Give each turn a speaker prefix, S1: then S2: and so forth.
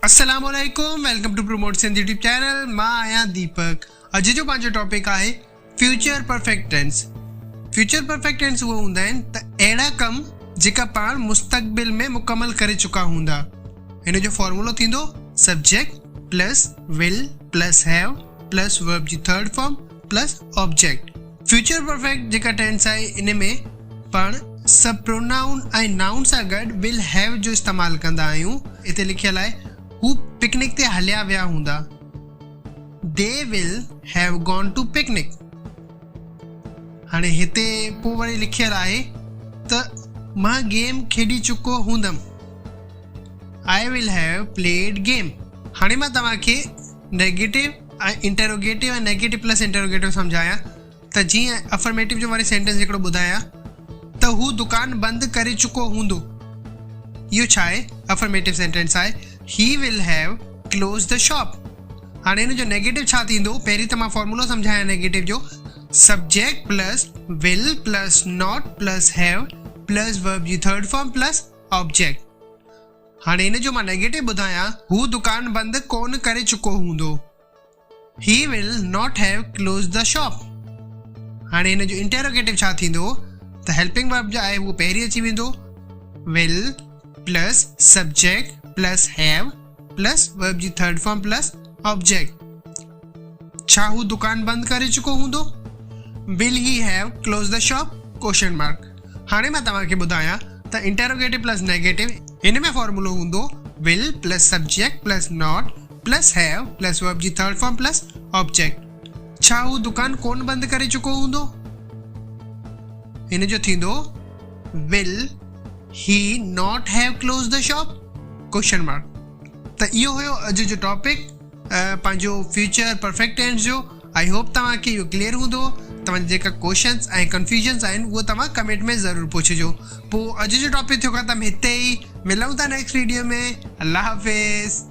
S1: अस्सलामुअलैकुम, welcome to promote Sindh YouTube channel. मां आया दीपक। अॼु जो पंहिंजो टॉपिक आहे future perfect tense. Future perfect tense उहे हूंदा आहिनि त अहिड़ा कम जेका पाण मुस्तक़बिल में मुकमल करे चुका हूंदा। हिन जो फॉर्मूलो थींदो subject plus will plus have plus verb जी third form plus object. Future perfect जेका टेंस आहे इन में पाण सब प्रोनाउन ऐं नाउन सां गॾु विल हैव जो इस्तेमालु कंदा आहियूं। हिते लिखियलु आहे हू पिकनिक ते हलिया विया हूंदा। They will have gone to picnic. हाणे हिते पोइ वरी लिखियलु आहे त मां गेम खेॾी चुको हूंदमि। I will have played game. हाणे मां तव्हांखे नेगेटिव ऐं इंटरोगेटिव ऐं नेगेटिव प्लस इंटरोगेटिव सम्झायां त जीअं अफर्मेटिव जो वरी सेंटेंस हिकिड़ो ॿुधायां त हू दुकान बंदि करे चुको हूंदो। इहो छा आहे? अफर्मेटिव सेंटेंस आहे he will have closed the shop। हाणे हिन जो नेगेटिव छा थींदो? पहिरीं त मां फॉर्मूलो सम्झायां नेगेटिव जो। Subject plus will plus not plus have plus verb जी थर्ड फॉर्म प्लस ऑब्जेक्ट। हाणे हिन जो मां नेगेटिव ॿुधायां, हू दुकान बंदि कोन करे चुको हूंदो। he will not have closed the shop। हाणे हिन जो इंटरोगेटिव छा थींदो? त हेल्पिंग वर्ब जो आहे उहो पहिरीं अची वेंदो। Will plus subject plus have plus verb जी थर्ड फॉर्म प्लस ऑब्जेक्ट। छा हू दुकान बंद करे चुको हूंदो? Will he have close the shop question mark. हाणे मां तव्हांखे ॿुधायां त इंटरोगेटिव प्लस नेगेटिव हिन में फॉर्मूलो हूंदो will plus subject plus not plus have plus verb जी थर्ड फॉर्म प्लस ऑब्जेक्ट। छा हू दुकान कोन बंद करे चुको हूंदो? हिन जो थींदो will he not have close the shop question mark. त इहो हुयो अॼु जो टॉपिक पंहिंजो फ्यूचर परफेक्ट टेंस जो। आई होप तव्हांखे इहो क्लियर हूंदो। तव्हांजा जेका क्वेश्चन्स ऐं कंफ्यूजन्स आहिनि उहो तव्हां कमेंट में ज़रूरु पुछिजो। पोइ अॼु जो टॉपिक थियो ख़तमु। हिते ई मिलूं था नेक्स्ट वीडियो में। अल्लाह हाफ़िज़।